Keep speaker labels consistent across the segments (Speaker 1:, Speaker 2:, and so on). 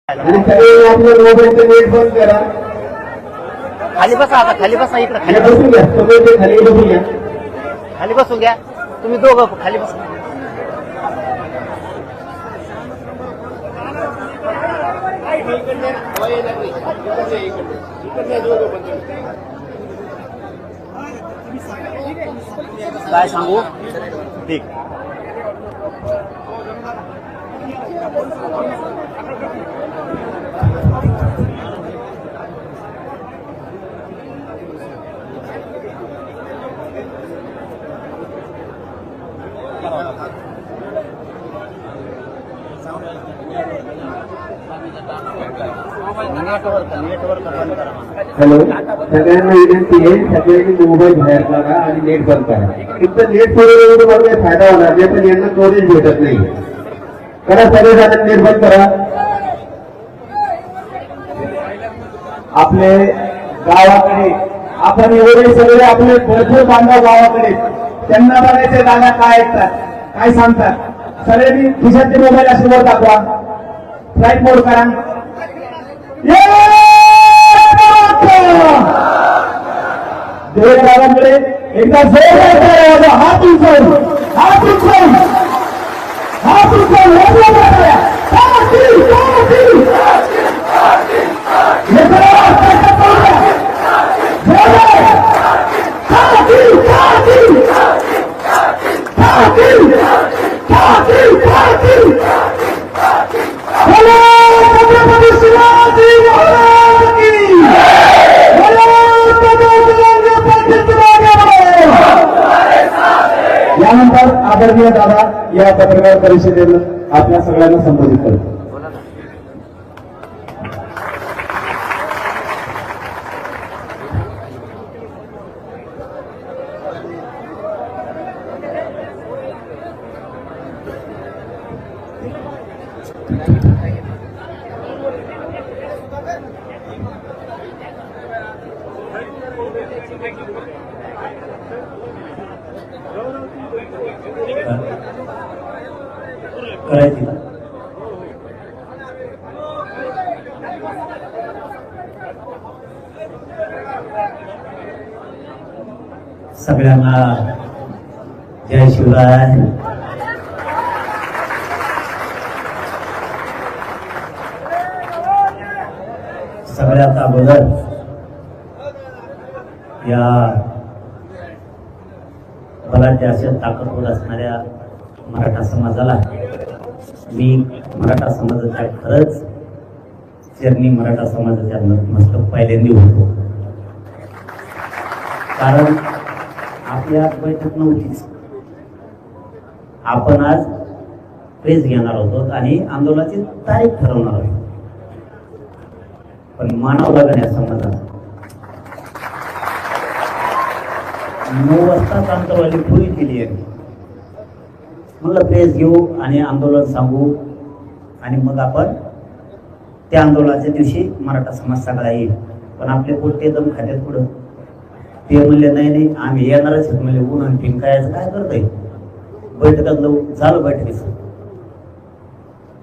Speaker 1: आणि सगळे आपले मोबाईलचे नेट बंद करा.
Speaker 2: खाली बसा, आता खाली बसा, इकडे
Speaker 1: खाली बसून घ्या, सगळे ते खाली बसून घ्या.
Speaker 2: खाली बसून घ्या, तुम्ही दोघं खाली बसा. काय सांगू ठीक.
Speaker 1: हॅलो, सगळ्यांना विनंती आहे, सगळ्यांनी मोबाईल बाहेर काढा आणि नेट बंद करा. इथं नेट सोडून तुम्हाला काही फायदा होणार नाही, पण यांना स्टोरेज भेटत नाही. करा सगळेजण नेट बंद करा. आपले गावाकडे आपण एवढे सगळे आपले भरपूर बांधव गावाकडे, त्यांना बघायचे दादा काय ऐकतात, काय सांगतात. सगळ्यांनी खिशातले मोबाईल असे वर दाखवा, फ्लाईट मोड करा. देवरावांकडे एकदा जोरदार हात उचलून हात उचलून हात उचलून यानंतर आदरणीय दादा या पत्रकार परिषदेनं आपल्या सगळ्यांना संबोधित करतो. करायची
Speaker 3: सगळ्यांना जय शिवराय. सगळ्यात अगोदर या बलाढ्य अशा ताकदवर असणाऱ्या मराठा समाजाला मी मराठा समाजाच्या खरंच चरणी मराठा समाजाच्या नतमस्तक पहिल्यांदा होतो. कारण आपल्या बैठक नव्हतीच. आपण आज प्रेस घेणार होतो आणि आंदोलनाची तारीख ठरवणार होतो, पण मानव लागण या समाजाला 9 वाजता आंतरवाली पूर्वी केली आहे. मला प्रेस घेऊ आणि आंदोलन सांगू आणि मग आपण त्या आंदोलनाच्या दिवशी मराठा समाज सगळा येईल. पण आपले पोटे दम खात्यात पुढं ते म्हणले नाही नाही आम्ही येणारच म्हणले. ऊन आणि पिंकायचं काय करतंय बैठकात झालं बैठकीच.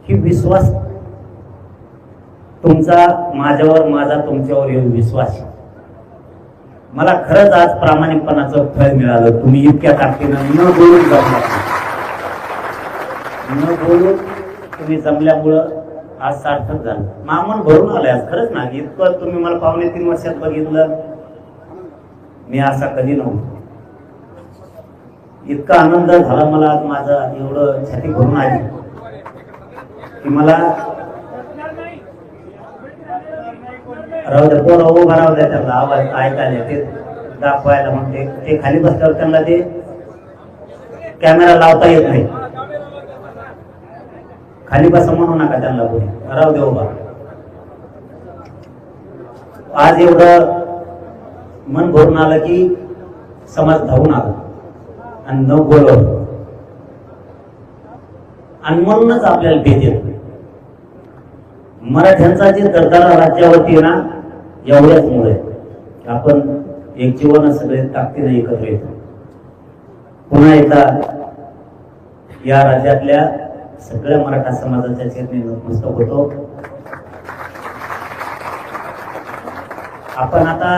Speaker 3: ही विश्वास तुमचा माझ्यावर, माझा तुमच्यावर येऊन विश्वास. मला खरंच आज प्रामाणिकपणाचं फळ मिळालं. तुम्ही इतक्या ताकदीनं न बोलून जमला, न बोलून तुम्ही जमल्यामुळं आज सार्थक झालं. मामन भरून आलाय आज. खरंच ना, इतकं तुम्ही मला 2.5-3 वर्षात बघितलं मी असा कधी नव्हतो. इतका आनंद झाला मला आज. माझा एवढं छाती भरून आली की मला राहू द्या, पोरं उभा राहू द्या, त्यांना आवाज ऐकायला ते दाखवायला. मग ते खाली बसल्यावर त्यांना ते कॅमेरा लावता येत नाही. खाली बसा म्हणू नका त्यांना, कोणी राहू दे उभा. आज एवढं मन भरून आलं की समाज धावून आला आणि न बोलवलं. आणि म्हणूनच आपल्याला भेटेल मराठ्यांचा जे दरदरा राज्यावरती ना, एवढ्याच मुळे आपण एक जीवन सगळे ताकदीने एकत्र येतो. पुन्हा एकदा या राज्यातल्या सगळ्या मराठा समाजाच्या चरणी नतमस्तक होतो. आपण आता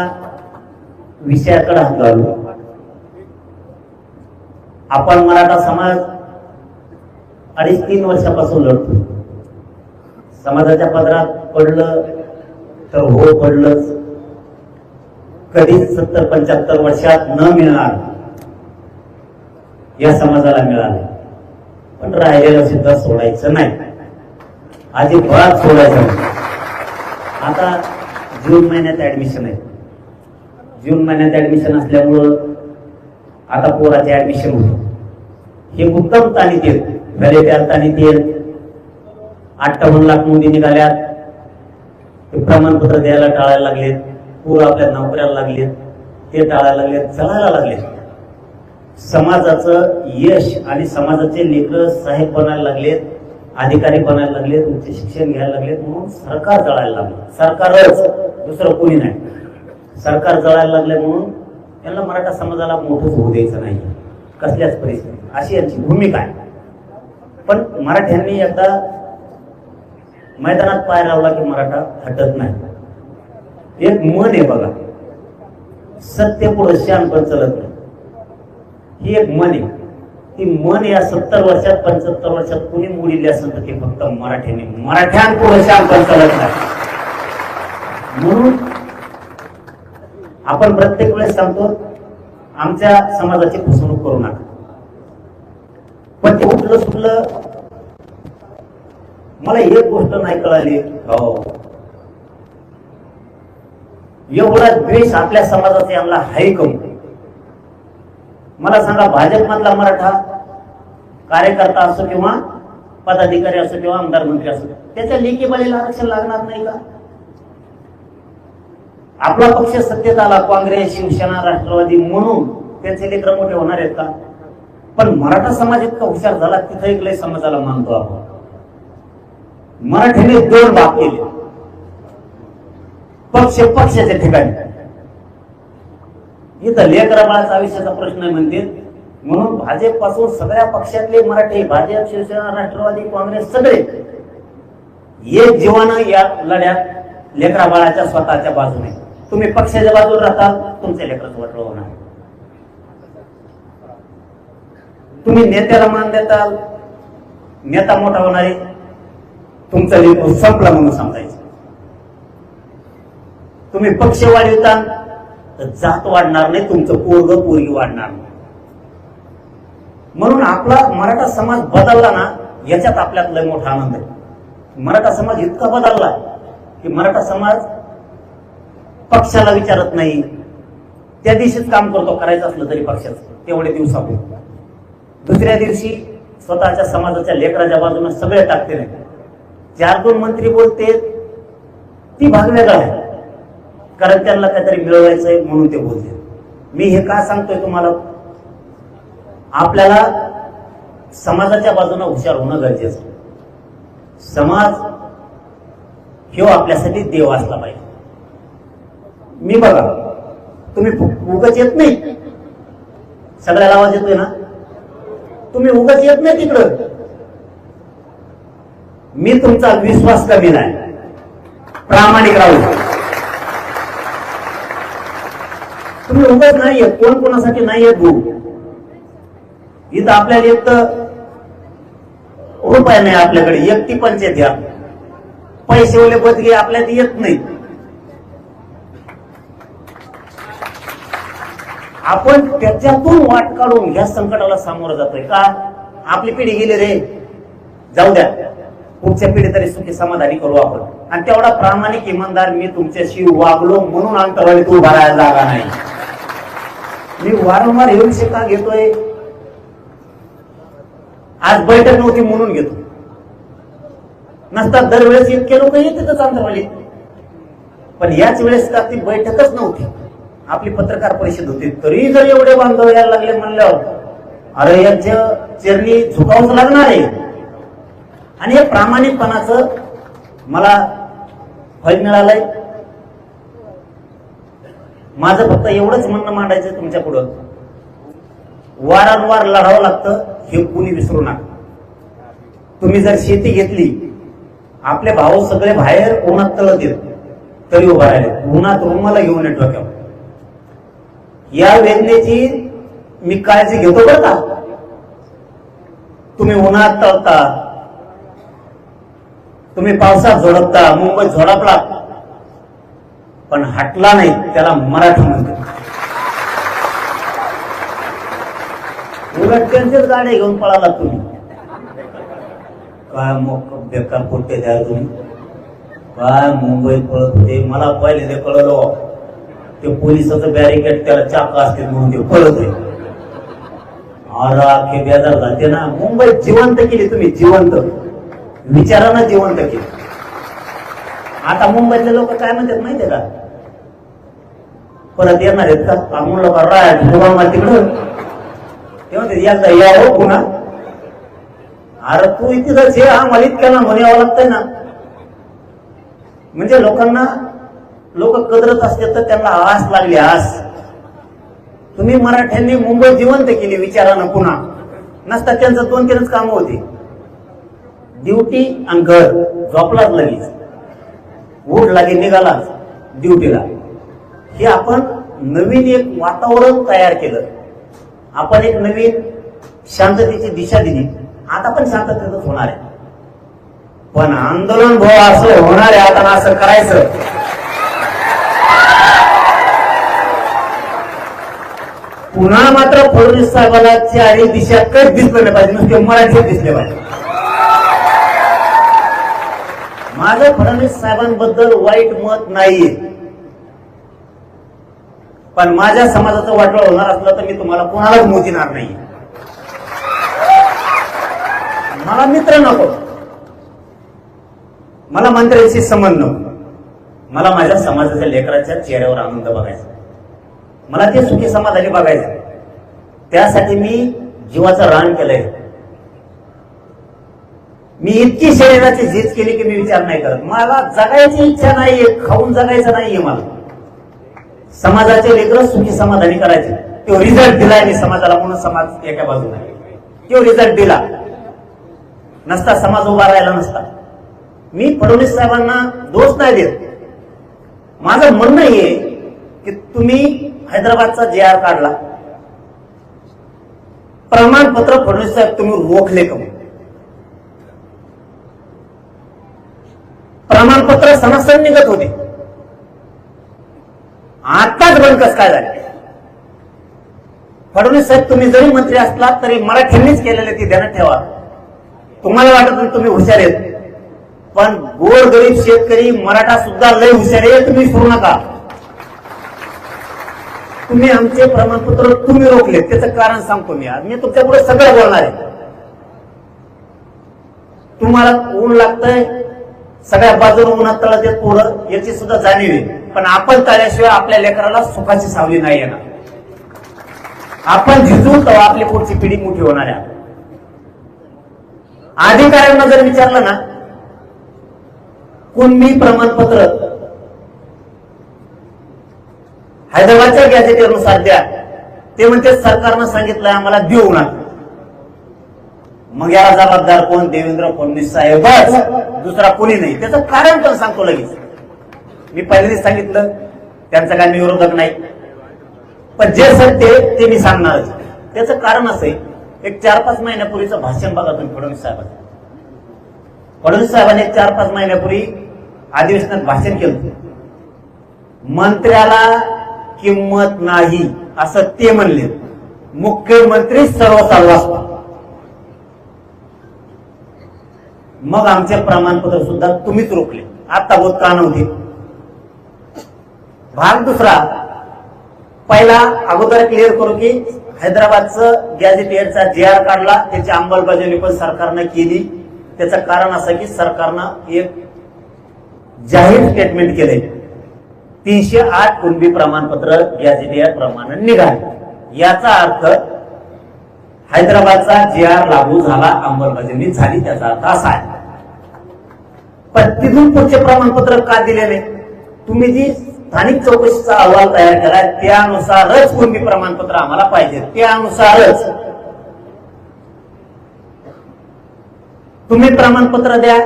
Speaker 3: विषयाकडे हात घालू. आपण मराठा समाज 2.5-3 वर्षापासून लढतो. समाजाच्या पदरात पडलं तर हो पडलंच. कधीच 70-75 वर्षात न मिळणार या समाजाला मिळालं, पण राहिलेलं सुद्धा सोडायचं नाही, अजिबात सोडायचं नाही. आता जून महिन्यात ऍडमिशन आहे. जून महिन्यात ऍडमिशन असल्यामुळं आता पोराचे ऍडमिशन होते. हे उत्तम ताणीत येत, व्हॅलिटी ताणीत येत. 58 लाख नोंदी निघाल्यात. ते प्रमाणपत्र द्यायला टाळायला लागलेत. पोरं आपल्या नोकऱ्याला लागलेत, ते टाळायला लागलेत, चढायला लागलेत. समाजाचं यश आणि समाजाचे लेकर साहेब बनायला लागलेत, अधिकारी बनायला लागलेत, उच्च शिक्षण घ्यायला लागलेत, म्हणून सरकार जळायला लागलं. सरकारच, दुसरं कोणी नाही. सरकार जळायला लागले म्हणून त्यांना मराठा समाजाला मोठंच होऊ द्यायचं नाही कसल्याच परिस्थितीत, अशी यांची भूमिका आहे. पण मराठ्यांनी एकदा मैदानात पाय लावला की मराठा हटत नाही. एक मन आहे बघा, सत्य पुढे शानपण चलत नाही, ही एक मन आहे. ती मन या 70 वर्षात 75 वर्षात कुणी मोडली असेल तर ते फक्त मराठ्यांनी. मराठ्यांपुढे शानपण चलत नाही. म्हणून आपण प्रत्येक वेळेस सांगतो आमच्या समाजाची फसवणूक करू नका. पण ते उठलं सुटलं मला एक गोष्ट नाही कळाली, हो एवढा द्वेष आपल्या समाजाचा यांना हाय कमी. मला सांगा, भाजप मधला मराठा कार्यकर्ता असो किंवा पदाधिकारी असो किंवा आमदार मंत्री असो, त्याच्या लेखी बाळीला आरक्षण लागणार नाही का? आपला पक्ष सत्तेत आला, काँग्रेस, शिवसेना, राष्ट्रवादी, म्हणून त्यांचे लेकर मोठे होणार आहेत का? पण मराठा समाज इतका हुशार झाला, तिथे एक लय समाजाला मानतो आपण. मराठीने 2 भाग केले, पक्षाच्या ठिकाणी. इथं लेकरा बाळाचा आयुष्याचा प्रश्न आहे म्हणते, म्हणून भाजप पासून सगळ्या पक्षातले मराठी, भाजप, शिवसेना, राष्ट्रवादी, काँग्रेस सगळे एक जीवानं या लढ्यात लेकरा बाळाच्या स्वतःच्या बाजूने. तुम्ही पक्षाच्या बाजूला राहताल, तुमचे लेकरच वाटलं होणार. तुम्ही नेत्याला मान देताल, नेता मोठा होणार आहे, तुमचं लेकर संपला म्हणून समजायचं. तुम्ही पक्ष वाढवता तर जात वाढणार नाही, तुमचं पोरग पोरगी वाढणार नाही. म्हणून आपला मराठा समाज बदलला ना, याच्यात आपल्यात लय मोठा आनंद आहे. मराठा समाज इतका बदलला की मराठा समाज पक्षाला विचारत नाही, त्या दिवशीच काम करतो, करायचं असलं तरी पक्षाचं तेवढे दिवसापूर्वी. दुसऱ्या दिवशी स्वतःच्या समाजाच्या लेकराच्या बाजूने सगळे टाकते नाही. 4-2 मंत्री बोलते, ती भाग वेगळा आहे, कारण त्यांना काहीतरी मिळवायचंय म्हणून ते बोलते. मी हे का सांगतोय तुम्हाला, आपल्याला समाजाच्या बाजूने हुशार होणं गरजेचं. समाज हे आपल्यासाठी देव असला पाहिजे. मी बघा, तुम्ही उगाच येत नाही, सगळ्याला आवाज येतोय ना, तुम्ही उगाच येत नाही तिकडं. मी तुमचा विश्वास कमी नाही, प्रामाणिक राहू. तुम्ही उगाच नाही येत, कोण कोणासाठी नाही येत भाऊ. इथं आपल्याला एक तर रुपये नाही आपल्याकडे, एकटी पंचायत घ्या, पैसे ओले बदगे आपल्याला येत नाही. आपण त्याच्यातून वाट काढून ह्या संकटाला सामोरं जातोय का? आपली पिढी गेली रे, जाऊ द्या, पुढच्या पिढी तरी सुखी समाधानी करू आपण. आणि तेवढा प्रामाणिक इमानदार मी तुमच्याशी वागलो म्हणून अंतराळीत उभा राहायला जागा नाही. मी वारंवार हे विषय का घेतोय, आज बैठक नव्हती म्हणून घेतो, नसतात दरवेळेस इतके लोक येतातच अंतराळीत. पण याच वेळेस का ती बैठकच नव्हती, आपली पत्रकार परिषद होती, तरी जर एवढे बांधव यायला लागले म्हणल्यावर अरे यांच्या चरणी झुकावंच लागणार आहे. आणि हे प्रामाणिकपणाचं मला फळ मिळालंय. माझं फक्त एवढंच म्हणणं मांडायचं तुमच्या पुढं, वारंवार लढावं लागतं हे कुणी विसरू नका. तुम्ही जर शेती घेतली, आपले भाऊ सगळे बाहेर उन्हात तळत येत, तरी उभा राहिले. उन्हात रुमाला घेऊन येतो डोक्यावर. या वेदनेची मी काळजी घेतो बरं का. तुम्ही उन्हात तळता, तुम्ही पावसात झोडपता, मुंबईत झोडपला, पण हटला नाही त्याला मराठी म्हणते. उलट त्यांचेच गाड्या घेऊन पळाला तुम्ही. काय मग बेकार पोट्टे द्या तुम्ही. काय मुंबईत पळत होते. मला पहिले ते कळलं ते पोलिसाचं बॅरिकेड त्याला चाका असते म्हणून ते पळत आहे. अरे बेजार झाले ना. मुंबईत जिवंत केली तुम्ही, जिवंत विचारानं जिवंत केली. आता मुंबईतले लोक काय म्हणतात माहितीये का, परत येणार आहेत का आपण लोक राय तिकडं ते म्हणतात एकदा या हो पुन्हा. अरे तू इथेच हे आम्हाला इतक्याला म्हणावं लागतंय ना. म्हणजे लोकांना लोक कदरत असते तर त्यांना आस लागली आस. तुम्ही मराठ्यांनी मुंबई जिवंत केली विचारानं पुन्हा. नसता त्यांचं 2-3च कामं होती, ड्युटी आणि घर. झोपलाच लगेच, उठ लागे निघालाच ड्युटीला. हे आपण नवीन एक वातावरण तयार केलं. आपण एक नवीन शांततेची दिशा दिली. आता पण शांततेतच होणार आहे, पण आंदोलन भाऊ असं होणार आहे आता, असं करायचं. पुन्हा मात्र फडणवीस साहेबांना चारी दिशा कधी दिसलं नाही पाहिजे, नुसते मराठी दिसले पाहिजे. माझं फडणवीस साहेबांबद्दल वाईट मत नाहीये, पण माझ्या समाजाचं वाटोळ होणार असलं तर मी तुम्हाला कोणालाच मोजिणार नाही. मला मित्र नको, मला मंत्र्यांशी संबंध नको. मला माझ्या समाजाच्या लेकराच्या चेहऱ्यावर आनंद बघायचा, मला ते सुखी समाधानी बघायचं. त्यासाठी मी जीवाचं रान केलंय. मी इतकी शरीराची झीज केली की मी विचार नाही करत. मला जगायची इच्छा नाहीये, खाऊन जगायचं नाहीये. मला समाजाचे लेकर सुखी समाधानी करायचे. तो रिझल्ट दिलाय मी समाजाला, म्हणून समाज एका बाजूला तो रिझल्ट दिला नसता समाज उभा राहिला नसता. मी फडणवीस साहेबांना दोष नाही देत. माझं म्हणणं आहे की तुम्ही हैदराबादचा JR काढला, प्रमाणपत्र फडणवीस साहेब तुम्ही रोखले का? प्रमाणपत्र सणासण निघत होते, आताच बंद कस काय झाले? फडणवीस साहेब तुम्ही जरी मंत्री असलात तरी मराठ्यांनीच केलेले ती ध्यानात ठेवा. तुम्हाला वाटत नाही तुम्ही हुशार आहेत, पण गोरगरीब शेतकरी मराठा सुद्धा लय हुशार आहे. तुम्ही विसरू नका. तुम्ही आमचे प्रमाणपत्र तुम्ही रोखले, त्याचं कारण सांगतो मी. आज मी तुमच्या पुढे सगळं बोलणार आहे. तुम्हाला ऊन लागतंय, सगळ्या बाजूला उन्हात तळत येत पोरं, याची सुद्धा जाणीव आहे. पण आपण तळल्याशिवाय आपल्या लेकराला सुखाची सावली नाही येणार. आपण झिजून तेव्हा आपली पुढची पिढी मोठी होणार आहे. अधिकाऱ्यांना जर विचारलं ना कुणबी प्रमाणपत्र हैदराबादच्या गॅझेटनुसार द्या, ते म्हणते सरकारनं सांगितलंय आम्हाला देऊ नका. मग याला जबाबदार कोण? देवेंद्र फडणवीस साहेबच, दुसरा कोणी नाही. त्याचं कारण पण सांगतो लगेच. मी पहिल्यांदाच सांगितलं त्यांचा काय मी विरोधक नाही, पण जे सत्य ते मी सांगणार. त्याचं कारण असं आहे, एक 4-5 महिन्यापूर्वीचं भाषण बघा तुम्ही फडणवीस साहेबांचं. फडणवीस साहेबांनी 4-5 महिन्यापूर्वी अधिवेशनात भाषण केलं. मंत्र्याला किंमत नाही असं ते म्हणले. मुख्यमंत्री सर्वसार्व असतो. मग आमचे प्रमाणपत्र सुद्धा तुम्हीच रोखले. आता होत का नव्हते? भाग दुसरा, पहिला अगोदर क्लिअर करू की हैदराबादचं गॅझेटियरचा JR काढला, त्याची अंमलबजावणी पण सरकारनं केली. त्याचं कारण असं की सरकारनं एक जाहीर स्टेटमेंट केलंय, 308 कुणबी प्रमाणपत्र गॅझेटियर प्रमाणे निघाले. याचा अर्थ हैदराबादचा JR लागू झाला, अंमलबजावणी झाली, त्याचा अर्थ असा आहे. पण तिथून पुढचे प्रमाणपत्र का दिले नाही? तुम्ही जी स्थानिक चौकशीचा अहवाल तयार केला त्यानुसारच कुणबी प्रमाणपत्र आम्हाला पाहिजे, त्यानुसारच तुम्ही प्रमाणपत्र द्या.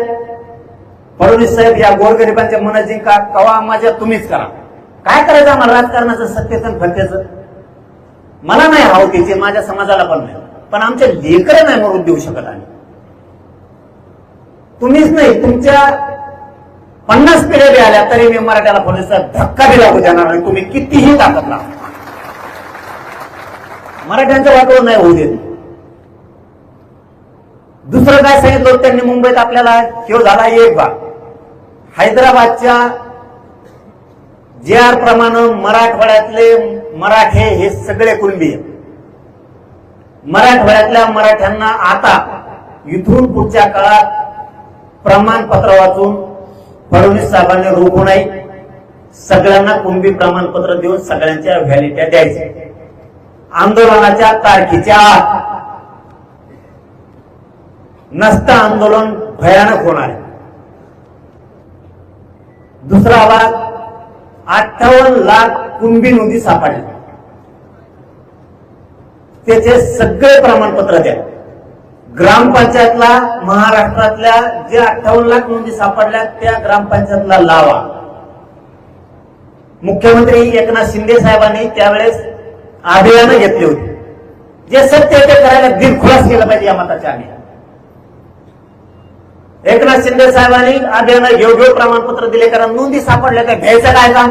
Speaker 3: फडणवीस साहेब या गोरगरिबांच्या मनात जिंका कवा माझ्या तुम्हीच करा. काय करायचं आम्हाला राजकारणाचं सत्तेचं आणि फत्तेचं? मला नाही हवं त्याचे, माझ्या समाजाला पण नाही, पण आमच्या लेकरं नाही मरून देऊ शकत आम्ही. तुम्हीच नाही, तुमच्या 50 पिढ्या बी आल्या तरी मी मराठ्याला फडणवीसचा धक्का बी लागू देणार नाही. तुम्ही कितीही ताकद लावा, मराठ्यांचं वाटोळ नाही होऊ देत. दुसरं काय सांगितलं होतं त्यांनी मुंबईत आपल्याला? ह्यो झाला एक भाग. हैदराबादच्या JR प्रमाणे मराठवाड्यातले मराठे हे सगळे कुणबी. मराठवाड्यातल्या मराठ्यांना आता इथून पुढच्या काळात प्रमाणपत्र वाचून फडणवीस साहेबांनी रोखू नये. सगळ्यांना कुणबी प्रमाणपत्र देऊन सगळ्यांच्या व्हॅलिट्या द्यायच्या. आंदोलनाच्या तारखेच्या आत नसता आंदोलन भयानक होणार आहे. दुसरा भाग, 58 लाख कुणबी नोंदी सापडल्या, त्याचे सगळे प्रमाणपत्र द्या. ग्रामपंचायतला महाराष्ट्रातल्या जे 58 लाख नोंदी सापडल्या त्या ग्रामपंचायतला लावा. मुख्यमंत्री एकनाथ शिंदे साहेबांनी त्यावेळेस अभियान घेतले होते. जे सत्य ते करायला दिलखुलास केलं पाहिजे या मताच्या आम्ही. एकनाथ शिंदे साहेबांनी अभियान घेऊ प्रमाणपत्र दिले, कारण नोंदी सापडल्या काय घ्यायचं काय का?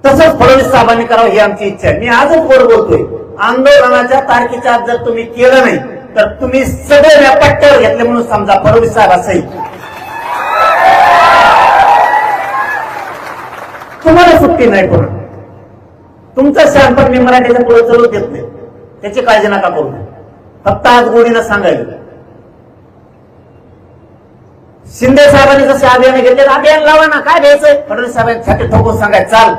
Speaker 3: तसंच फडणवीस साहेबांनी करावं ही आमची इच्छा आहे. मी आजच वर बोलतोय, आंदोलनाच्या तारखेच्या आत जर तुम्ही केलं नाही तर तुम्ही सगळे पट्ट्यावर घेतले म्हणून समजा. फडणवीस साहेब असंही तुम्हाला सुट्टी नाही पडत. तुमचं शहाणपण मी मराठीच्या पुढे चालू देत नाही, त्याची काळजी नका करू. फक्त आज गोडीनं सांगायला, शिंदे साहेबांनी जसे अभियान घेतले, अभियान लावा ना, काय घ्यायचंय? फडणवीस साहेबांनी छाती ठोकून सांगायचं, चाल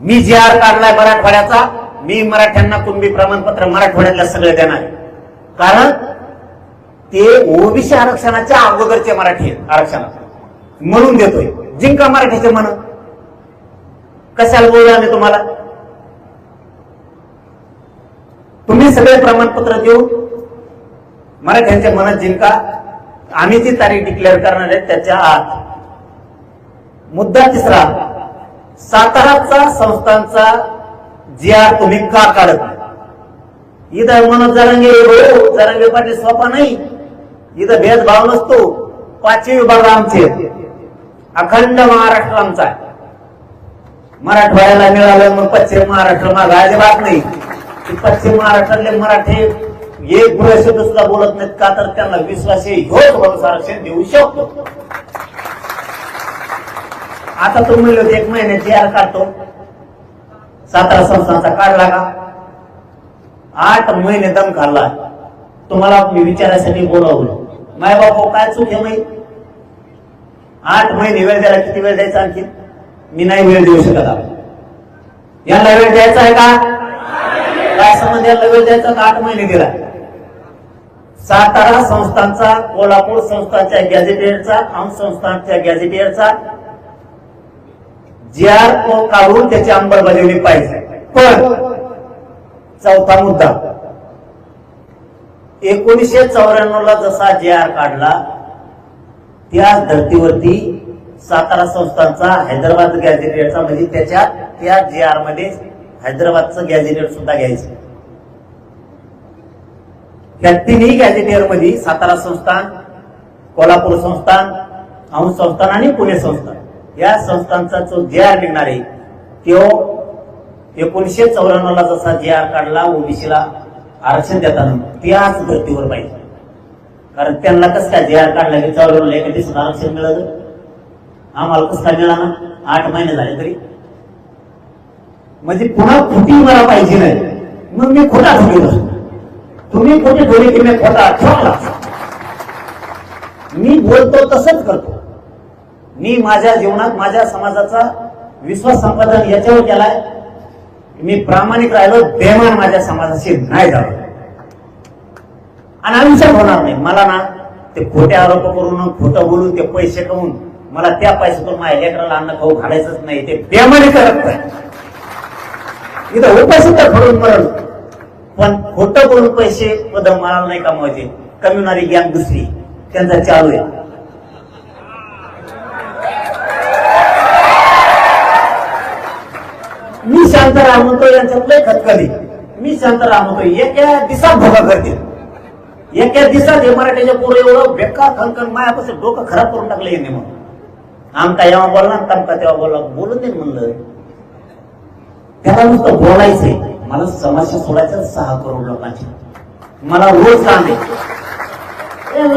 Speaker 3: मी JR काढलाय मराठवाड्याचा, मी मराठ्यांना कुणबी प्रमाणपत्र मराठवाड्यातल्या सगळे देणार. कारण ते ओबीसी आरक्षणाच्या अगोदरचे मराठी आरक्षण म्हणून देतोय. जिंका मराठीचे म्हण. कशाला बोलू आम्ही तुम्हाला? तुम्ही सगळे प्रमाणपत्र देऊ, मराठ्यांच्या मनात जिंका. आम्ही जी तारीख डिक्लेअर करणार आहे त्याच्या आत. मुद्दा तिसरा, साताराचा संस्थांचा JR तुम्ही का काढत नाही? इथं मनोज जरांगे हो, जरांगे पाटील सोपा नाही. इथं भेदभाव नसतो. 5 विभाग आमचे, अखंड महाराष्ट्र आमचा आहे. मराठवाड्याला मिळालं मग पश्चिम महाराष्ट्र माझा अजिबात नाही. पश्चिम महाराष्ट्रातले मराठी एक शब्द सुद्धा बोलत नाहीत. का तर त्यांना विश्वास ह्योच आरक्षण देऊ शकतो. आता तुम्ही म्हणले होते 1 महिन्यात JR काढतो, सातारा संस्थांचा काढला का? 8 महिने दम खाल्ला. तुम्हाला मी विचारासाठी बोलावलं. माय बापू काय चूक आहे माहिती? 8 महिने वेळ द्यायला किती वेळ द्यायचा आणखी? मी नाही वेळ देऊ शकत. यांना वेळ द्यायचा आहे का? काय संबंध? यांना वेळ द्यायचा का? 8 महिने दिला. सातारा संस्थांचा, कोल्हापूर संस्थांच्या गॅझेटियरचा, आम संस्थांच्या गॅझेटियरचा JR काढून त्याची अंमलबजावणी पाहिजे. पण चौथा मुद्दा, 1994 ला जसा JR काढला त्याच धर्तीवरती सातारा संस्थांचा हैदराबाद गॅझेटियरचा, म्हणजे त्याच्या त्या JR मध्ये हैदराबादचं गॅझेटियर सुद्धा घ्यायचं. या तिन्ही गॅझेटियर मध्ये सातारा संस्थान, कोल्हापूर संस्थान, औंध संस्थान आणि पुणे संस्थान या संस्थांचा जो JR निघणार आहे तो 1994 ला जसा JR काढला ओबीसीला आरक्षण देताना त्याच धर्तीवर पाहिजे. कारण त्यांना कसं काय JR काढला की 94 ला एका दिवसात आरक्षण मिळालं, आम्हाला कसं काय मिळालं? 8 महिने झाले तरी. म्हणजे पुन्हा खोटी मला पाहिजे नाही. मग मी खोटा ठेवलो. तुम्ही खोटे ठेवले की मी खोटा ठेवला. मी बोलतो तसंच करतो. मी माझ्या जीवनात माझ्या समाजाचा विश्वास संपादन याच्यावर केलाय. मी प्रामाणिक राहिलो, बेमान माझ्या समाजाशी नाही झालो आणि आयुष्यात होणार नाही. मला ना ते खोटे आरोप करून, खोटं बोलून ते पैसे कमवून मला त्या पैशातून माझ्या लेकराला अन्न खाऊ घालायचंच नाही. ते बेमानी करत नाही. इथं उपाशी तर फडून मरण, पण खोटं बोलून पैसे पद मला नाही कमवायचे. कमवणारी गॅंग दुसरी त्यांचा चालू आहे. मी शांताराम म्हणतो यांच्यात लय खतखली. मी शांताराम म्हणतो एका दिवसात भोगा करते. एका दिवसात हे मराठीच्या पोरं एवढं बेकार खनखन मायापासून डोकं खराब करून टाकलं यांनी. मग आमका जेव्हा बोलला तमका तेव्हा बोलला, बोलून दे म्हणलं. त्याला नुसतं बोलायचंय. मला समस्या सोडायचं 6 करोड लोकांची. मला रोज काम आहे.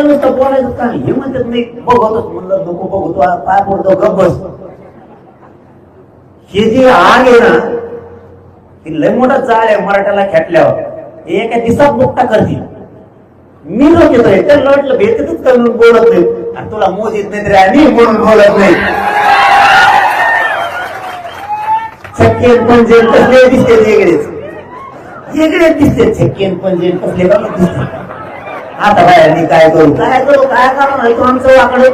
Speaker 3: नुसतं बोलायचं काम. हे म्हणतात मी बघतोच. म्हणलं नको बघू, तो पाय पडतो गप बस. हे जी आग आहे ना, ती लय मोठा जाळ आहे मराठ्याला खेटल्यावर. हे एका दिवसात मुक्ता करतील. मी लोक येतोय त्यांना वाटलं भेटतच करून बोलत नाही. आणि तुला मोज येत नाही तरी आम्ही म्हणून बोलत नाही. छक्केन पंजेन कसले दिसते वेगळेच. वेगळेच दिसते छक्केन पंजेन कसले बघ दिसते. आता बाय मी काय करू काय करा नाही तो आमचं वाकडे.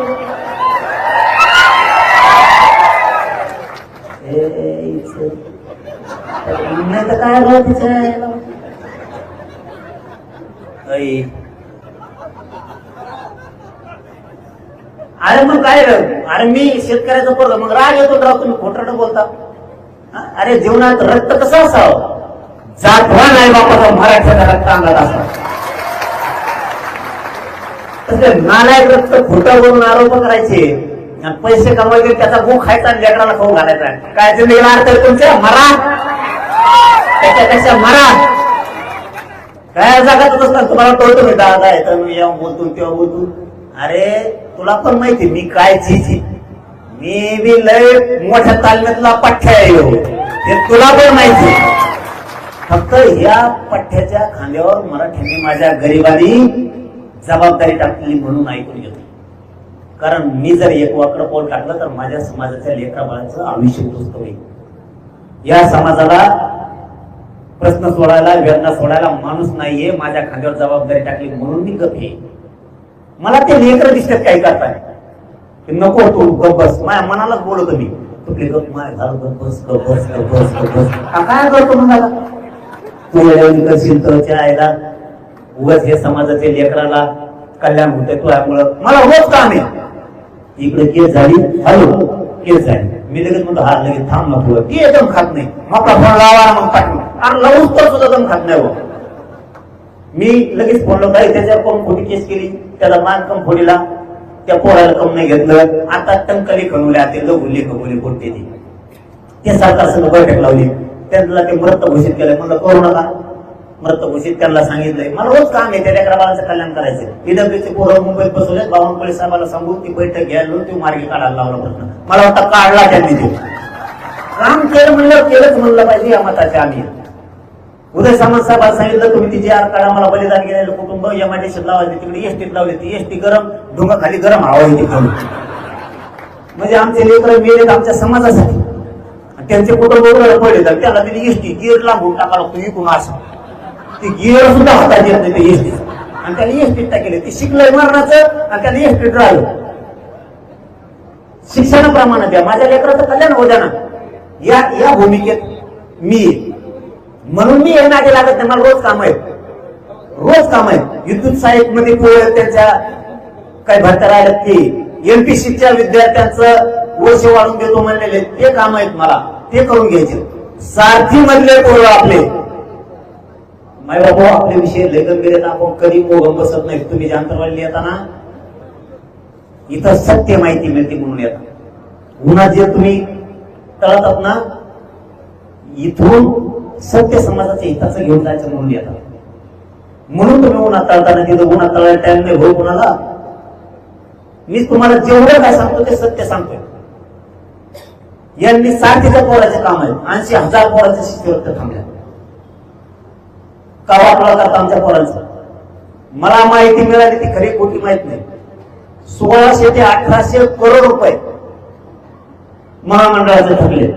Speaker 3: नाही तर काय राहत तिचं. अरे मग काय अरे मी शेतकऱ्याचं पोरग. मग राग येतो राव तुम्ही खोटं बोलता. अरे जीवनात रक्त कसं असावं. जातवा नाही बापाचा मराठ्याचा रक्त अंगात असतो. तसे नालायक रक्त खोटं बोलून आरोप करायचे. पैसे कमवायचे त्याचा गो खायचा आणि लेकराला खाऊ घालायचा. काय तुम्ही अर्थ तुमच्या मरा त्याच्यापेक्षा मरा. काय जागातच असतात तुम्हाला कळतो मी दादा आहे मी जेव्हा बोलतो तेव्हा बोलतो. अरे तुला पण माहिती मी काय चीजी. मी बी लय मोठ्या तालमीतला पठ्ठ्या आहे. ते तुला पण माहिती. फक्त ह्या पठ्ठ्याच्या खांद्यावर मराठ्यांनी माझ्या गरिबांनी जबाबदारी टाकली म्हणून ऐकून घेतो. कारण मी जर एक वाकडं पाऊल टाकलं तर माझ्या समाजाच्या लेकरा बाळाचं आयुष्य दुरुस्त होईल. या समाजाला प्रश्न सोडायला वेदना सोडायला माणूस नाहीये. माझ्या खांद्यावर जबाबदारी टाकली म्हणून मी गप आहे. मला ते लेकर दिसतात काही करताय. नको तू गप बस. माझ्या मनालाच बोलतो मी. तुपली गप माय झालं गप बस गप बस गप बस गप बस. काय करतो म्हणाला तू करशील तर आईला उगाच हे समाजाच्या लेकराला कल्याण होतंय तुझ्यामुळं. मला रोज काम आहे. इकडे केस झाली हॅलो केस झाली. मी लगेच म्हणतो हा लगेच थांब ना पुढं. ती एकदम खात नाही. आपला फोन लावा मग पाठवून. अरे लावूच तर सुद्धा दम खात नाही. मी लगेच फोन लावता त्याच्यावर कोण खोटी केस केली. त्याला मान कम फोडीला. त्या पोराला कम नाही घेतलं. आता टंकली खणवल्या ते लगुले खगोले बोलते ते सरकार सगळं बैठक लावली. त्यांना ते मृत घोषित केलं. म्हणलं करू नका. मृत घोषित त्यांना सांगितलंय. मला रोज काम आहे त्या लेकरा बाळाचं कल्याण करायचं. ईडब्ल्यूचे पोरं मुंबईत बसवले. बावनकुळे साहेबांना सांगून ती बैठक घ्यायला ती मार्गी काढायला लावला प्रश्न. मला वाटतं काढला त्यांनी. ते काम केलं म्हणलं केलंच म्हणलं पाहिजे या मताचे आम्ही. उदय सामंत साहेबांना सांगितलं तुम्ही ती जी काढा. मला बलिदान गेलेलं कुटुंब एमआयडीसीत लावायची. तिकडे एसटीत लावली. ती एसटी गरम ढुंगा खाली गरम हवा येते खाली. म्हणजे आमचे लेकर मेलेत आमच्या समाजासाठी. त्यांचे कुटुंब पडले तर त्याला तिने एसटी गिअर लागून टाकायला लागतो. इकून असं ती गिअर सुद्धा हातात येत नाही ते एसटी. आणि त्याने एसटीत टाकले. ते शिकलंय मरणाचं आणि त्याने एसटीत राहिलं. शिक्षणाप्रमाणे द्या. माझ्या लेकराचं कल्याण हो द्या ना. या भूमिकेत मी म्हणून मी हे नागे लागत नाही. मला रोज काम आहेत. रोज काम आहेत. विद्युत सहाय्यक मध्ये त्यांच्या काही भरत्या राहिल्यात की एमपीसीच्या विद्यार्थ्यांचं वर्ष वाढून देतो म्हणलेले ते काम आहेत. मला ते करून घ्यायचे. सारथी मधले पोरं आपले माय बाबा आपले विषय लय गंभीर आहेत. आपण कधी मोगम बसत नाही. तुम्ही जे अंतरवाली येताना इथं सत्य माहिती मिळते म्हणून येतात. गुन्हा जे तुम्ही तळतात ना इथून सत्य समाजाच्या हिताचं घेऊन जायचं म्हणून येतात. म्हणून तुम्ही उन्हात तळताना तिथं उन्हात तळायला टाइम नाही भाऊ कुणाला. मी तुम्हाला जेवढं काय सांगतो ते सत्य सांगतोय. यांनी सारथीच्या पोराचे काम आहेत. 80,000 पोराच्या शिष्यवृत्त्या थांबल्या. का वाटला करता आमच्या पोरांचं. मला माहिती मिळाली ती खरी खोटी माहित नाही. 1600 ते 1800 करोड रुपये महामंडळाचे ठरले.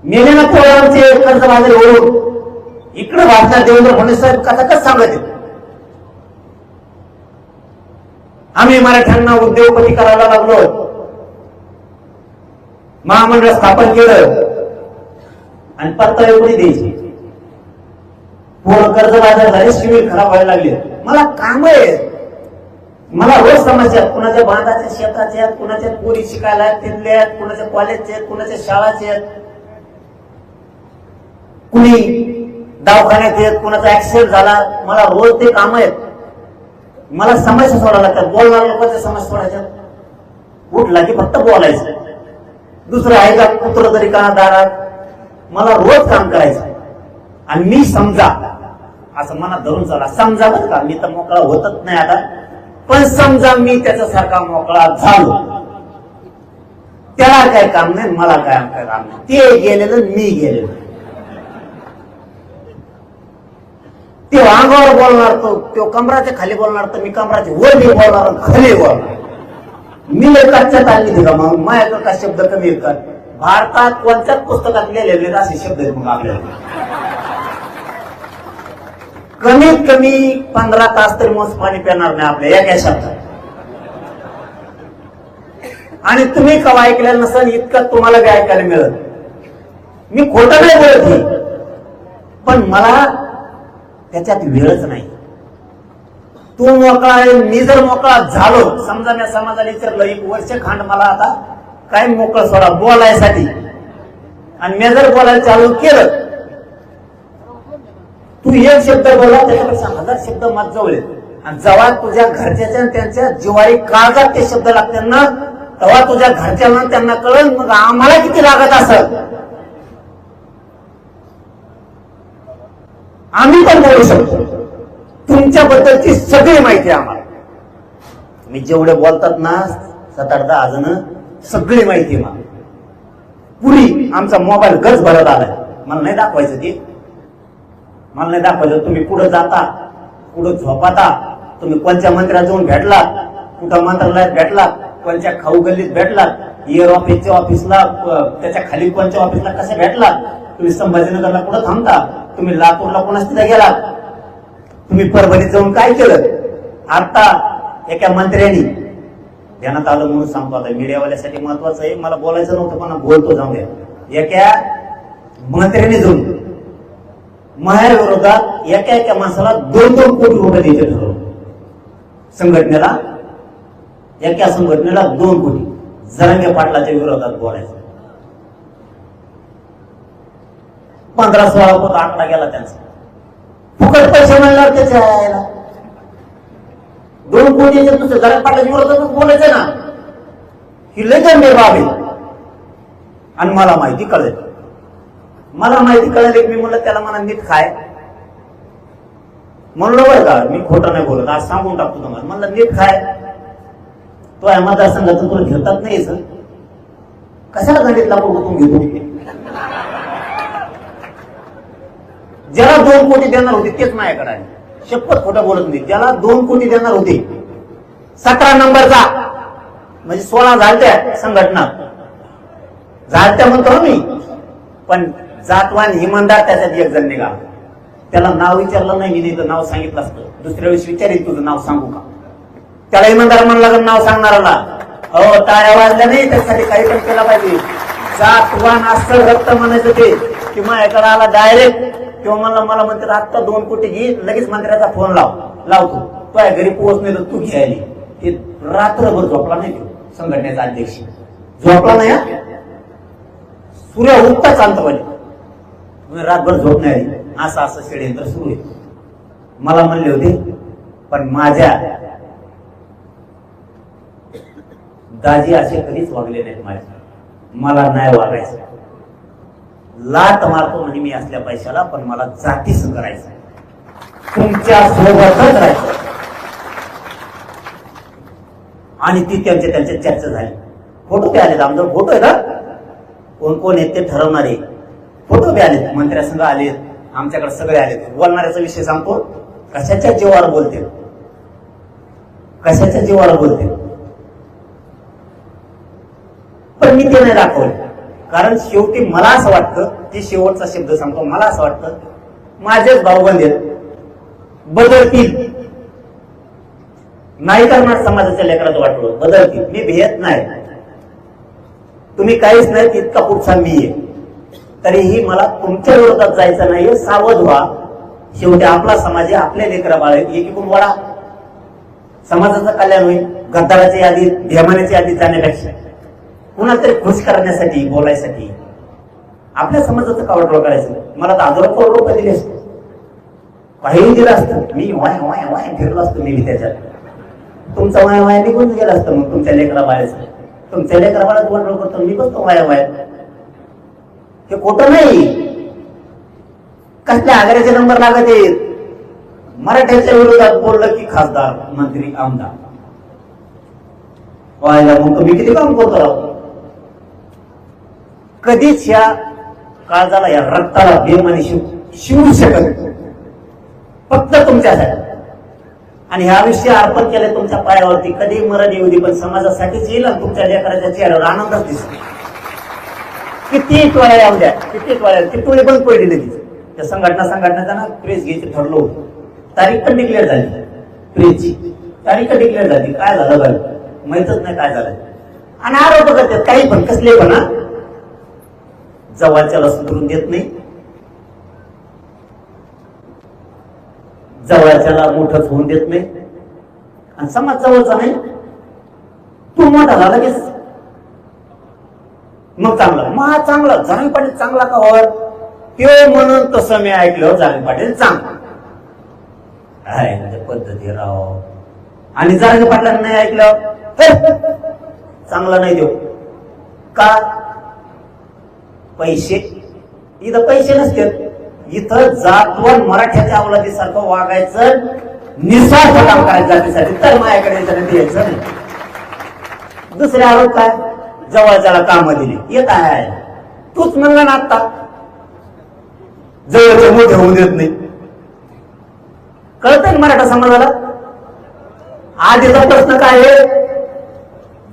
Speaker 3: मेलेल्या पोरांचे कर्ज बाजारी ओळून इकडे भारतात देवेंद्र फडणवीस साहेब कथा कसं सांगायचे. आम्ही मराठ्यांना उद्योगपती करायला लागलो. महामंडळ स्थापन केलं आणि परतावे कोणी द्यायची. पोरं कर्ज बाजार झाले. शिबिर खराब व्हायला लागले. मला काम आहे. मला रोज समस्या आहेत. कुणाच्या बांधाच्या शेताच्या आहेत. कुणाच्या पोरी शिकायला आहेत तिथल्या आहेत. कुणाच्या कॉलेजचे आहेत. कुणाच्या शाळाचे आहेत. कुणी दवाखान्यात येत, कुणाचा ऍक्सिडेंट झाला, मला रोज ते काम आहेत. मला समस्या सोडायला लागतात. बोलणाऱ्या लोकांच्या समस्या सोडायच्या. उठला की फक्त बोलायचं. दुसरं आहे का कुत्र तरी का दारात, मला रोज काम करायचं. आणि मी समजा असं मनात धरून चाला, समजा बरं का, मी तर मोकळा होतच नाही आता, पण समजा मी त्याच्यासारखा मोकळा झालो, त्याला काय काम नाही, मला काय काम नाही. ते गेलेलं, मी गेलेलं. ते अंगावर बोलणार, तो कमराच्या खाली बोलणार, तर मी कमराच्या वर मी बोलणार, खाली बोलणार. मी कच्च्यात आणली का मग माझ्याकडे का शब्द कमी आहेत का? भारतात कोणत्याच पुस्तकात लिहिलेले असे शब्द आहेत मग आपल्याला. कमीत कमी 15 तास तरी मोज पाणी पिणार नाही आपल्या एका शब्दात. आणि तुम्ही कवा ऐकलेलं नसेल इतकं तुम्हाला बी ऐकायला मिळत. मी खोटं नाही बोलत ही, पण मला त्याच्यात वेळच नाही. तू मोकळा आहे, मी जर मोकळा झालो, समजा मी समाजाला विचारलं 1 वर्ष खांड मला आता काय मोकळं सोडा बोलायसाठी, आणि मी जर बोलायला चालू केलं, तू 1 शब्द बोला त्याच्यापेक्षा 1000 शब्द माझ जवळ आहेत. आणि जेव्हा तुझ्या घरच्याच्या त्यांच्या जिवारी काळजात ते शब्द लागतात ना, तेव्हा तुझ्या घरच्यांना त्यांना कळलं मग आम्हाला किती लागत असत. आम्ही पण बोलू शकतो. तुमच्याबद्दलची सगळी माहिती आम्हाला, तुम्ही जेवढे बोलतात ना 7-8-10 जण, सगळी माहिती मला पुरी. आमचा मोबाईल गज भरत आलाय, मला नाही दाखवायचं ते, मला नाही दाखवायचं. तुम्ही कुठं जाता, कुठं झोपाता, तुम्ही कोणत्या मंत्र्यात जाऊन भेटलात, कुठं मंत्रालयात भेटलात, कोणत्या खाऊ गल्लीत भेटलात, एअर ऑफिसच्या ऑफिसला, त्याच्या खाली कोणत्या ऑफिसला कसे भेटलात, तुम्ही संभाजीनगरला कुठं थांबता, तुम्ही लातूरला कोणाच तिथे गेलात, तुम्ही परभणीत जाऊन काय केलं. आता एका मंत्र्यांनी ध्यानात आलं म्हणून सांगतो, आता मीडियावाल्यासाठी महत्वाचं आहे, मला बोलायचं नव्हतं पण बोलतो, जाऊ द्या. एका मंत्र्यांनी जाऊन माहेर विरोधात एका माणसाला 2-2 कोटी रुपये द्यायचे ठरवलं. संघटनेला, एका संघटनेला 2 कोटी जरांगे पाटलाच्या विरोधात बोलायचं. 15-16 कोटी आकडा गेला त्यांचा. फुकट पैसे मिळणार त्याच्या यायला 2 कोटी दुसऱ्या जरांगे पाटलाच्या विरोधात बोलायचं ना, ही लय गंभीर बाब आहे. आणि मला माहिती कळेल, मला माहिती कळाली. मी म्हणलं त्याला मला नीट खाय म्हणलं बरं का, मी खोटं नाही बोलत, आज सांगून टाकतो तुम्हाला. म्हणलं नीट खाय, तो आहे मतदारसंघाचं तुला घेतात नाही सर, कशाला गणितला बघून घेतो. ज्याला 2 कोटी देणार होते तेच माझ्याकडे आहे, शपथ खोटं बोलत नाही. ज्याला 2 कोटी देणार होते, 17 नंबरचा म्हणजे 16 झालत्या संघटना झालत्या म्हणतो मी, पण जातवान इमानदार त्याच्यात 1 जण निघाला. त्याला नाव विचारलं नाही मी, नाही तर नाव सांगितलं असतं. दुसऱ्या वेळेस विचारेल तुझं नाव सांगू का, त्याला इमानदार म्हणलं नाव सांगणाराला. हो, टाळ्या वाजल्या नाही, त्यासाठी काही पण केला पाहिजे. जातवान असं रक्त म्हणायचं ते की माझ्याकडे आला डायरेक्ट, किंवा मला म्हणतात आत्ता 2 कोटी घे, लगेच मंत्र्याचा फोन लावतो, तो आहे घरी पोहोचणे तर तू घ्यायली. ते रात्रभर झोपला नाही, तो संघटनेचा अध्यक्ष झोपला नाही. सूर्य उगता चालतं पाहिजे, रातभर झोप नाही आली. असं षडयंत्र सुरू आहे. मला म्हणले होते, पण माझ्या दाजी असे कधीच वागले नाहीत माझ्या, मला नाही वागायचं. लाट मारतो म्हणजे मी असल्या पैशाला, पण मला जातीच करायचं, तुमच्या सोबतच राहायचं. आणि ती त्यांच्या चर्चा झाली. फोटो ते आले, आमच्यावर फोटो आहे ना, कोण कोण आहेत ते ठरवणारे फोटो बी आलेत, मंत्र्यासंघ आलेत, आमच्याकडे सगळे आलेत. बोलणाऱ्याचा विषय सांगतो, कशाच्या जीवावर बोलते, कशाच्या जीवावर बोलते, पण मी ते नाही दाखवलं. कारण शेवटी मला असं वाटतं, ते शेवटचा शब्द सांगतो, मला असं वाटतं माझेच भाऊबंद आहेत, बदलतील नाही करणार समाजाच्या लेकराचं वाटलं, बदलतील. मी भेट नाही, तुम्ही काहीच नाही, इतका पुढचा मी आहे. तरीही मला तुमच्या विरोधात जायचं नाहीये, सावध व्हा. शेवटी आपला समाज आहे, आपले लेकरा बाळ आहेत, एकीकडून वाढा, समाजाचं कल्याण होईल. गद्दाराच्या यादीत, धेमानाच्या यादीत जाण्यापेक्षा कुणाला तरी खुश करण्यासाठी, बोलायसाठी आपल्या समाजाचं का वाटोळं करायचं? मला तर हजारो करोड रुपये दिले असते, काहीही दिलं असतं, मी वाय वाय वाय फिरलो असतो मी त्याच्यात. तुमचं वाय वाय निघून गेलं असतं. मग तुमच्या लेकरा बाळाचं, तुमच्या लेकरा बाळाचं वाटोळं करतो मी बसतो वाय वाय. हे खोटं नाही. कसल्या आग्र्याचे नंबर लागत आहेत? मराठ्याच्या विरोधात बोललं की खासदार, मंत्री, आमदार व्हायला. मग तुम्ही किती काम करतो राहतो? कधीच या काळजाला, या रक्ताला बेमानी शिवू शकत फक्त तुमच्यासाठी. आणि ह्या विषय अर्पण केले तुमच्या पायावरती. कधी मरण येऊ दे, पण समाजासाठीच येईल. आणि तुमच्या लेकराच्या चेहऱ्यावर आनंदच दिसतो. किती टोळ्या येऊ द्या, किती टोळ्या, ती टोळी बंद पडली लगेच. त्या संघटनेचा ना प्रेस घ्यायचं ठरलं होतं. तारीख पण डिक्लेअर झाली, प्रेसची तारीख डिक्लेअर झाली. काय झालं माहितच नाही काय झालं. आणि आरोप करतात काही पण, कसले पण. जवळच्याला सुधरून देत नाही, जवळच्याला मोठंच होऊन देत नाही. आणि समाज जवळचा नाही, तू मोठा झाला की मग चांगला. मग चांगला जारंगे पाटील चांगला का वर ते म्हणून तसं मी ऐकलं. जारंगे पाटील चांगला आहे म्हणजे पद्धती राव. आणि जारंगे पाटलांना नाही ऐकलं चांगला नाही देऊ का? पैसे इथं पैसे नसते. इथं जातवन मराठ्याच्या अवलादीसारखं वागायचं, निस्वार्थ काम करायचं जातीसाठी. तर माझ्याकडे द्यायचं नाही. दुसरे आरोप काय? जवळच्याला काम दिली. येत आहे तूच म्हणला ना आता, जवळचे मोठे होऊ देत नाही. कळतंय मराठा समाजाला? आधीचा प्रश्न काय आहे?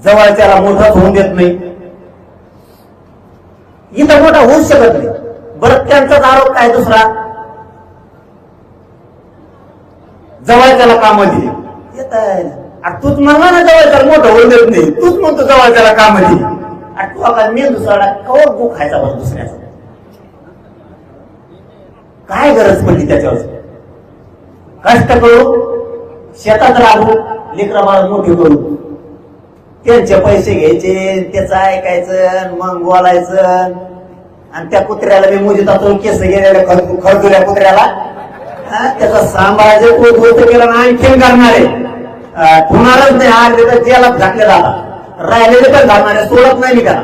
Speaker 3: जवळच्याला मोठंच होऊन देत नाही. इथं मोठा होऊच शकत नाही. बरं, त्यांचाच आरोप काय दुसरा? जवळच्याला काम दिली. येत आहे. तूच म्हणला ना जवळच्याला मोठं होऊन देत नाही. तूच म्हणतो जवळच्याला काम दिली. तू आता मेंदू दुसरा कवर गो खायचा बरं दुसऱ्याचा? काय गरज पडली त्याच्यावर? कष्ट करू, शेतात राहू, लेकरा बाळ मोठी करू, त्यांचे पैसे घ्यायचे, त्याचं ऐकायचं, मग बोलायचं. आणि त्या कुत्र्याला मी मुजीत केस गेलेल्या खरजुल्या कुत्र्याला त्याचा सांभाळायचं केलं ना, आणखीन करणारे ठेवणारच नाही. आज तर जेला झाकले जातात, राहिलेले पण घालणारे सोडत नाही. मी त्याला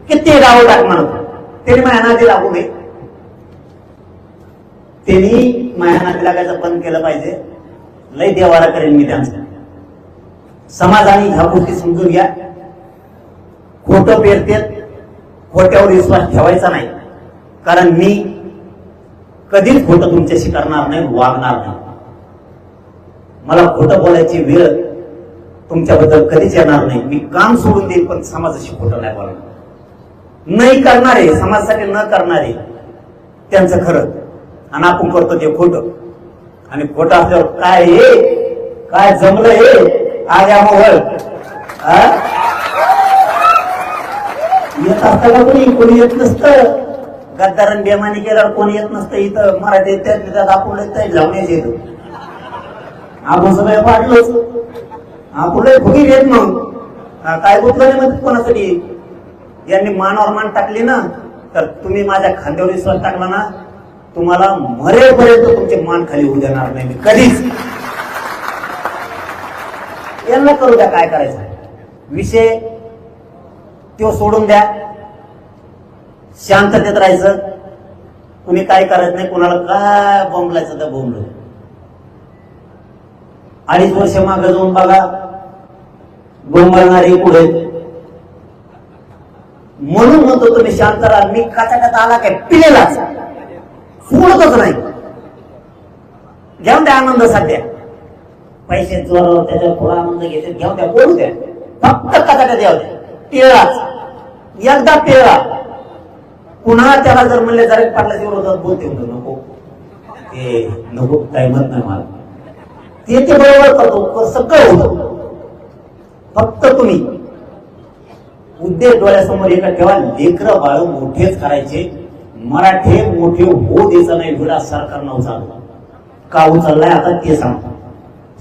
Speaker 3: किती राहू टाक म्हणतो. त्यांनी मेहनती लागू नये, त्यांनी मेहनती लागायचं बंद केलं पाहिजे. लय देवारा करेन मी त्यांचा. समाजाने ह्या गोष्टी समजून घ्या. खोटं पेरतेत, खोट्यावर विश्वास ठेवायचा नाही. कारण मी कधीच खोटं तुमच्याशी करणार नाही, वागणार नाही. मला खोटं बोलायची वेळ तुमच्याबद्दल कधीच येणार नाही. मी काम सोडून देईन, पण समाजाशी खोटं नाही बोलणार. नाही करणारे, समाजासाठी न करणारे त्यांचं खरं, आणि आपण करतो ते खोटं. आणि खोटं असल्यावर काय हे, काय जमलं हे आग्या मोहळ येत असतं का? कोणी येत नसतं. गद्दारण बेमानी केल्यावर कोणी येत नसतं. इथं मराठी त्यात आपण लावण्याच येतो. आपण सगळं पाडलोच, आपण फुगी येत. मग काय गुतलं नाही मग कोणासाठी? यांनी मानावर मान टाकली ना, तर तुम्ही माझ्या खांद्यावर विश्वास टाकला ना, तुम्हाला मरेपर्यंत तुमचे मान खाली होऊ देणार नाही मी कधीच. यांना करू द्या काय करायचं. विषय तो सोडून द्या, शांततेत राहायचं. कुणी काय करायचं नाही, कुणाला काय बोंबलायचं तर बोंबलं. 2.5 वर्ष मागे जाऊन बघा, बोंबलणारे पुढे. म्हणून म्हणतो तुम्ही शांत राहा. मी काचाट्यात आला काय पिलेलाच सोडतच नाही. घेऊन द्या आनंद सध्या, पैसे जोरावर त्याच्यावर थोडा आनंद घेते, घेऊन द्या, बोलू द्या. फक्त काचाट्यात द्याव द्या. टिळाच एकदा टिळा. पुन्हा त्याला जर म्हणले जरा पाटलाच्या विरोधात बोलते होतं, नको ते नको, काही मत नाही मला. ते बरोबर करतो, सगळं होतं. फक्त तुम्ही उद्देश डोळ्यासमोर एका ठेवा, लेकरं बाळ मोठेच करायचे. मराठे मोठे होऊ द्यायचं नाही. विडा सरकारनं उचलला का उचललाय आता ते सांगतो.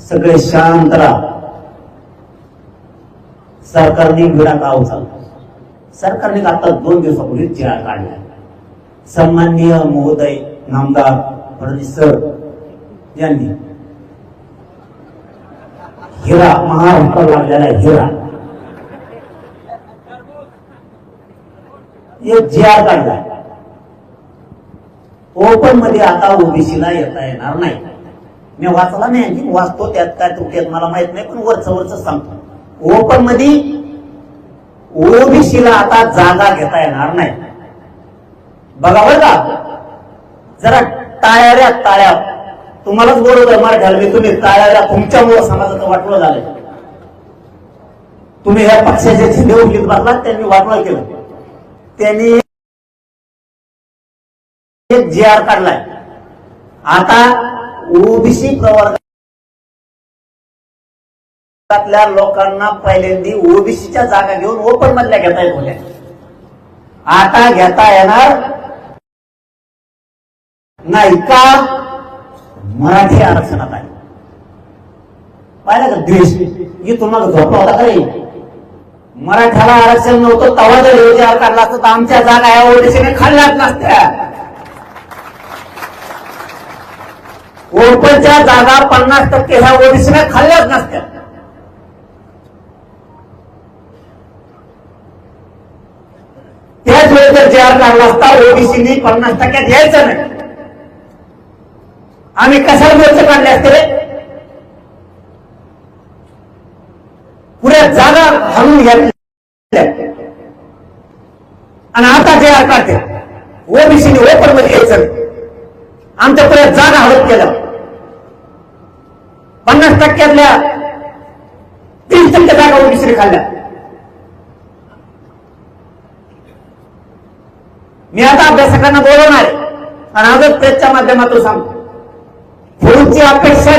Speaker 3: सगळे शांत राहा. सरकारने विडा का उचलला? सरकारने आता 2 दिवसापूर्वी जिरा काढला. सन्माननीय महोदय नामदार फडणवीस सर यांनी हिरा महाराष्ट्राला लागलेला हिरा एक जी आर काढला. ओपन मध्ये आता ओबीसीला येता येणार नाही. मी वाचला नाही, आणखी वाचतो, त्यात काय तुटत मला माहित नाही, पण वरच सांगतो. ओपन मध्ये ओबीसीला आता जागा घेता येणार नाही. बघा बरं का, जरा टाळ्या तुम्हालाच बरोबर मराठ्याला मी तुम्ही टाळ्या तुमच्यामुळे समाजाचं वाटलं झालं. तुम्ही ह्या पक्षाचे झेंडे उठलीत बसला, त्यांनी वाटलं केलं. त्यांनी एक जी आर काढलाय. आता ओबीसी प्रवर्गातल्या लोकांना पहिल्यांदी ओबीसीच्या जागा घेऊन ओपन मधल्या घेता येत होत्या, आता घेता येणार नाही. का? मराठी आरक्षणात आहे. पाहिलं का द्वेष? ही तुम्हाला झोपला होता का रे? मराठ्याला आरक्षण नव्हतं तेव्हा जर हे जी आर काढला असतं तर आमच्या जागा या ओबीसीने खाल्ल्याच नसत्या. ओपनच्या जागा 50% ह्या ओबीसीने खाल्ल्याच नसत्या. त्याच वेळी जर जी आर काढला असता ओबीसीनी 50% द्यायचं नाही. आम्ही कशाला मोर्चे काढले असते रे? पुऱ्या जागा हलवून घेतल्या आणि आता जे आर काढते ओबीसीने ओपन मध्ये यायचं. आमच्या पुऱ्या जागा हलत केल्या. 50%तल्या 30% जागा ओबीसीने खाल्ल्या. मी आता अभ्यासकांना बोलवणार आहे आणि आजच प्रेसच्या माध्यमातून सांगतो, पुढची अपेक्षा